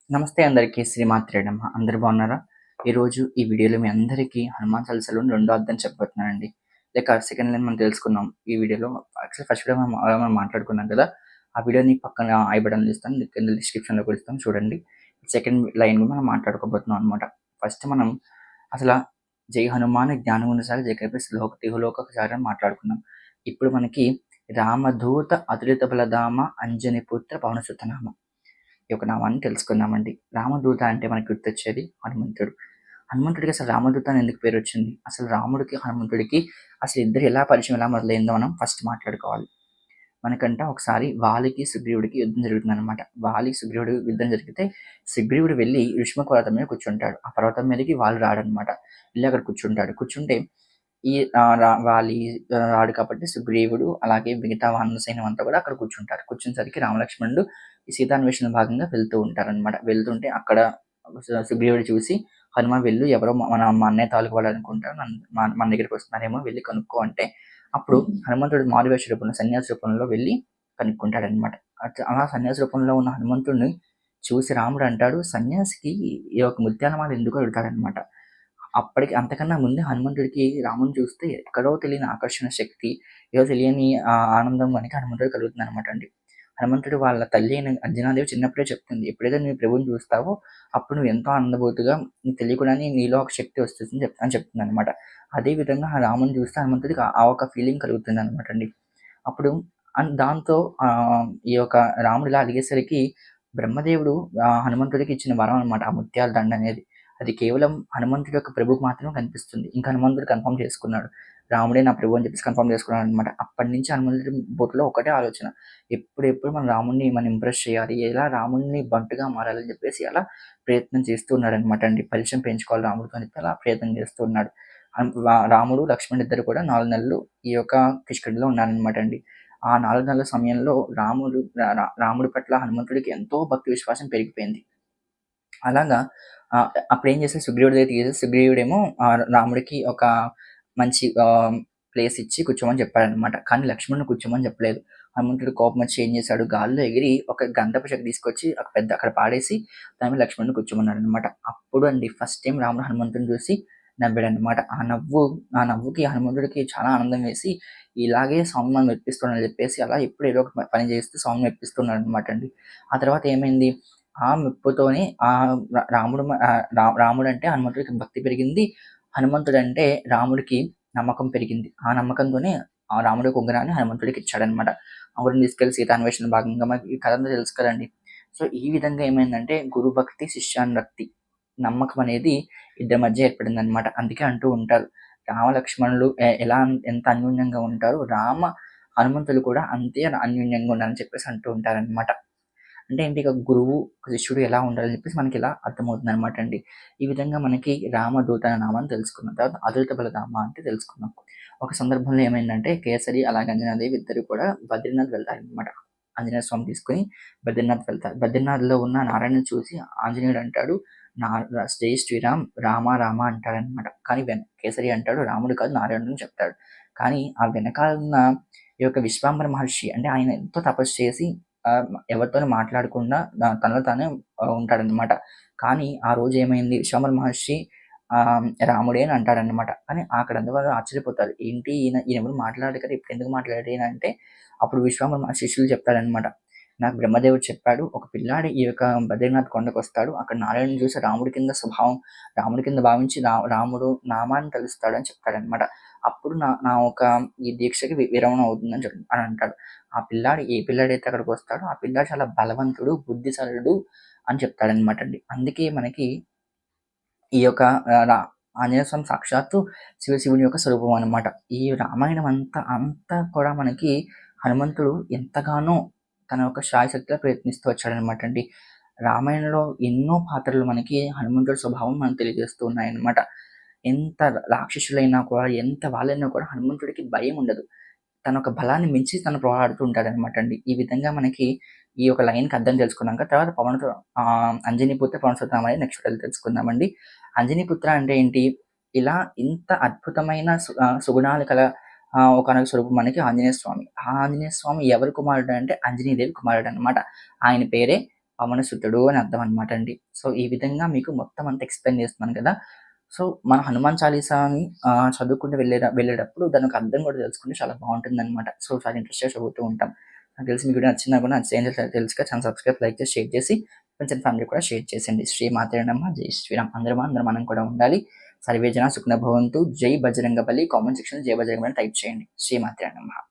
నమస్తే అందరికీ. శ్రీమాత్రే నమః. అందరూ బాగున్నారా? ఈరోజు ఈ వీడియోలో మీ అందరికీ హనుమాన్ చాలీసాలోని రెండో అధ్యాయం చెప్పబోతున్నానండి. సెకండ్ లైన్ మనం తెలుసుకుందాం ఈ వీడియోలో. యాక్చువల్లీ ఫస్ట్ వీడియో మనం మాట్లాడుకున్నాం కదా! ఆ వీడియోని పక్కన ఐ బటన్‌లో ఇస్తాను. కింద డిస్క్రిప్షన్‌లో కూడా ఇస్తాను చూడండి. సెకండ్ లైన్ మనం మాట్లాడుకోబోతున్నాం అనమాట. ఫస్ట్ మనం అసల జై హనుమాన్ జ్ఞానగుణసాగర జయకపి లోక అని మాట్లాడుకున్నాం. ఇప్పుడు మనకి రామదూత అతులిత బలధామ అంజని పుత్ర పవనసుత నామ. ఈ యొక్క నామాన్ని తెలుసుకుందామండి. రామదూత అంటే మనకు గుర్తొచ్చేది హనుమంతుడు. హనుమంతుడికి అసలు రామదూత అని ఎందుకు పేరొచ్చింది? అసలు రాముడికి, హనుమంతుడికి అసలు ఇద్దరు ఎలా పరిచయం ఎలా మొదలైందో మనం ఫస్ట్ మాట్లాడుకోవాలి. మనకంట ఒకసారి వాలికి, సుగ్రీవుడికి యుద్ధం జరుగుతుందనమాట. వాలి, సుగ్రీవుడు యుద్ధం జరిగితే సుగ్రీవుడు వెళ్లి యుష్మ పర్వతం మీద కూర్చుంటాడు. ఆ పర్వతం మీదకి వాలి రాడనమాట. వెళ్లి అక్కడ కూర్చుంటాడు. కూర్చుంటే ఈ వాలి రాడు కాబట్టి సుగ్రీవుడు అలాగే మిగతా వానర సైన్యం అంతా కూడా అక్కడ కూర్చుంటారు. కూర్చునేసరికి రామలక్ష్మణుడు ఈ సీతాన్వేషణ భాగంగా వెళ్తూ ఉంటారనమాట. వెళ్తుంటే అక్కడ సుగ్రీవుడు చూసి హనుమ వెళ్ళు ఎవరో మా అన్నయ్య తాలూకు వాళ్ళు అనుకుంటారు. మన దగ్గరికి వస్తున్నారేమో వెళ్ళి కనుక్కో అంటే అప్పుడు హనుమంతుడు మారువేష రూపంలో సన్యాసి రూపంలో వెళ్ళి కనుక్కుంటాడనమాట. అలా సన్యాసి రూపంలో ఉన్న హనుమంతుడిని చూసి రాముడు అంటాడు, సన్యాసికి ఈ యొక్క ముత్యాలమాల ఎందుకో అడుగుతాడనమాట. అప్పటికి అంతకన్నా ముందే హనుమంతుడికి రాముడిని చూస్తే ఎక్కడో తెలియని ఆకర్షణ శక్తి, ఏదో తెలియని ఆనందం మనకి హనుమంతుడికి కలుగుతుందనమాట అండి. హనుమంతుడు వాళ్ళ తల్లి అయిన అంజనాదేవి చిన్నప్పుడే చెప్తుంది. ఎప్పుడైతే నువ్వు ప్రభువుని చూస్తావో అప్పుడు నువ్వు ఎంతో ఆనందభూతిగా నీకు తెలియకుండానే నీలో ఒక శక్తి వస్తుందని చెప్తుందనమాట. అదే విధంగా ఆ రాముడిని చూస్తే హనుమంతుడికి ఆ ఒక ఫీలింగ్ కలుగుతుందనమాట అండి. అప్పుడు దాంతో ఈ యొక్క రాముడు ఇలా అడిగేసరికి బ్రహ్మదేవుడు హనుమంతుడికి ఇచ్చిన వరం అనమాట. ఆ ముత్యాల దండ అనేది. అది కేవలం హనుమంతుడి యొక్క ప్రభువుకి మాత్రమే కనిపిస్తుంది. ఇంకా హనుమంతుడు కన్ఫర్మ్ చేసుకున్నాడు. రాముడే నా ప్రభువు అని చెప్పేసి కన్ఫర్మ్ చేసుకున్నాడనమాట. అప్పటినుంచి హనుమంతుడి బుర్రలో ఒకటే ఆలోచన. ఎప్పుడెప్పుడు మన రాముడిని మనం ఇంప్రెస్ చేయాలి. ఎలా రాముడిని బంటుగా మారాలని చెప్పేసి అలా ప్రయత్నం చేస్తూ ఉన్నాడనమాట అండి. పరిచయం పెంచుకోవాలి రాముడితో అని చెప్పి అలా ప్రయత్నం చేస్తూ ఉన్నాడు. రాముడు, లక్ష్మణుడు ఇద్దరు కూడా 4 నెలలు ఈ యొక్క కిష్కింధలో ఉన్నారనమాట అండి. ఆ 4 నెలల సమయంలో రాముడి పట్ల హనుమంతుడికి ఎంతో భక్తి విశ్వాసం పెరిగిపోయింది. అలాగా అప్పుడేం చేశాడు సుగ్రీవుడి దగ్గరికి తీసుకెళ్ళి సుగ్రీవుడేమో రాముడికి ఒక మంచి ప్లేస్ ఇచ్చి కూర్చోమని చెప్పాడనమాట. కానీ లక్ష్మణుడిని కూర్చోమని చెప్పలేదు. హనుమంతుడు కోపమొచ్చి ఏం చేశాడు, గాల్లో ఎగిరి ఒక గంధపు చెక్క తీసుకొచ్చి అక్కడ పాడేసి దాని మీద లక్ష్మణుడిని కూర్చోమన్నాడనమాట. అప్పుడు అండి ఫస్ట్ టైమ్ రాముడు హనుమంతుడిని చూసి నవ్వాడనమాట. ఆ నవ్వుకి హనుమంతుడికి చాలా ఆనందం వేసి ఇలాగే స్వామి మనం మెప్పిస్తున్నాడని చెప్పేసి అలా ఎప్పుడు ఏదో ఒక పని చేస్తూ స్వామిని మెప్పిస్తున్నాడనమాట అండి. ఆ తర్వాత ఏమైంది, ఆ మెప్పుతోనే రాముడంటే హనుమంతుడికి భక్తి పెరిగింది. హనుమంతుడంటే రాముడికి నమ్మకం పెరిగింది. ఆ నమ్మకంతోనే ఆ రాముడి యొక్క ఉంగరాన్ని హనుమంతుడికి ఇచ్చాడనమాట. ఆ ఉంగరం తీసుకెళ్ళి సీతాన్వేషణ భాగంగా మనకి ఈ కథ అంతా తెలుసు కదండీ. సో, ఈ విధంగా ఏమైందంటే గురు భక్తి, శిష్యానురక్తి నమ్మకం అనేది ఇద్దరి మధ్య ఏర్పడిందనమాట. అందుకే అంటూ ఉంటారు. రామ లక్ష్మణులు ఎలా ఎంత అన్యోన్యంగా ఉంటారో హనుమంతులు కూడా అంతే అన్యోన్యంగా ఉండాలని చెప్పేసి అంటూ ఉంటారనమాట. అంటే ఏంటి ఇక గురువు, శిష్యుడు ఎలా ఉండాలని చెప్పేసి మనకిలా అర్థమవుతుందనమాట అండి. ఈ విధంగా మనకి రామదూత అనే నామాన్ని తెలుసుకున్నాం. తర్వాత అతులిత బలధామ అంటే తెలుసుకున్నాం. ఒక సందర్భంలో ఏమైందంటే కేసరి అలాగే అంజనాదేవి ఇద్దరు కూడా బద్రీనాథ్ వెళ్తారనమాట. ఆంజనేయ స్వామిని తీసుకొని బద్రీనాథ్ వెళ్తారు. బద్రీనాథ్‌లో ఉన్న నారాయణుని చూసి ఆంజనేయుడు అంటాడు, నా జై శ్రీరామ్ రామ రామ అంటాడనమాట. కానీ కేసరి అంటాడు రాముడు కాదు నారాయణుడు అని చెప్తాడు. కానీ ఆ వెనకాల ఉన్న ఈ యొక్క విశ్వాంబర మహర్షి అంటే ఆయన ఎంతో తపస్సు చేసి ఎవరితోని మాట్లాడకుండా తనలో తానే ఉంటాడనమాట. కానీ ఆ రోజు ఏమైంది విశ్వామిత్ర మహర్షి రాముడే అని అంటాడనమాట. కానీ అక్కడ అందరూ వాళ్ళు ఆశ్చర్యపోతారు. ఏంటి ఈయన ఎప్పుడు మాట్లాడడు కదా! ఇప్పుడెందుకు మాట్లాడాడు ఈయన అంటే అప్పుడు విశ్వామిత్ర మహర్షి శిష్యులు చెప్తాడనమాట. నాకు బ్రహ్మదేవుడు చెప్పాడు. ఒక పిల్లాడు ఈ యొక్క బద్రీనాథ్ కొండకొస్తాడు. అక్కడ నారాయణుడిని చూసి రాముడి కింద భావించి రాముడు నామాన్ని తలుస్తాడు అని చెప్తాడనమాట. అప్పుడు నా నా ఒక ఈ దీక్షకి విరమణ అవుతుందని అని అంటాడు. ఏ పిల్లాడైతే అక్కడికొస్తాడో ఆ పిల్లాడు చాలా బలవంతుడు, బుద్ధిశాలుడు అని చెప్తాడనమాట అండి. అందుకే మనకి ఈ యొక్క ఆంజనేయ స్వామి సాక్షాత్తు శివుని యొక్క స్వరూపం అనమాట. ఈ రామాయణం అంతా కూడా మనకి హనుమంతుడు ఎంతగానో తన యొక్క శాయశక్తిలా ప్రయత్నిస్తూ వచ్చాడనమాట అండి. రామాయణంలో ఎన్నో పాత్రలు మనకి హనుమంతుడి స్వభావం మనకు తెలియజేస్తూ ఉన్నాయన్నమాట. ఎంత రాక్షసులైనా కూడా, ఎంత వాళ్ళైనా కూడా హనుమంతుడికి భయం ఉండదు. తన యొక్క బలాన్ని మించి తను పోరాడుతూ ఉంటాడనమాట అండి. ఈ విధంగా మనకి ఈ యొక్క లైన్‌కి అర్థం తెలుసుకున్నాక తర్వాత అంజనీపుత్ర పవనసుత అనేది నెక్స్ట్ తెలుసుకుందామండి. అంజనీపుత్ర అంటే ఏంటి? ఇలా ఇంత అద్భుతమైన సుగుణాలు కల ఒకానొక స్వరూపం మనకి ఆంజనేయ స్వామి. ఆ ఆంజనేయ స్వామి ఎవరి కుమారుడు అంటే అంజనీ దేవి కుమారుడనమాట. ఆయన పేరే పవనసుతుడు అని అర్థం అనమాట అండి. సో, ఈ విధంగా మీకు మొత్తం అంతా ఎక్స్‌ప్లెయిన్ చేస్తున్నాను కదా! సో, మన హనుమాన్ చాలీసాని చదువుకుంటూ వెళ్ళేటప్పుడు దానొక అర్థం కూడా తెలుసుకుంటే చాలా బావుంటుందనమాట. సో, చాలా ఇంట్రెస్ట్‌గా చదువుతూ ఉంటాం. నాకు తెలిసి మీ వీడియో నచ్చిందా కూడా నచ్చితే ఏం తెలుసుగా ఛానెల్ సబ్స్క్రైబ్, లైక్ చేసి, షేర్ చేసి ఫ్రెండ్స్ అండ్ ఫ్యామిలీకి కూడా షేర్ చేసేయండి. శ్రీమాత్రే నమః! జై శ్రీరామ్. అందరం మనం కూడా ఉండాలి. సర్వే జన సుఖినో భవంతు. జై బజరంగబలి. కామెంట్ సెక్షన్‌లో జై బజరంగబలి అని టైప్ చేయండి. శ్రీమాత్రే నమః!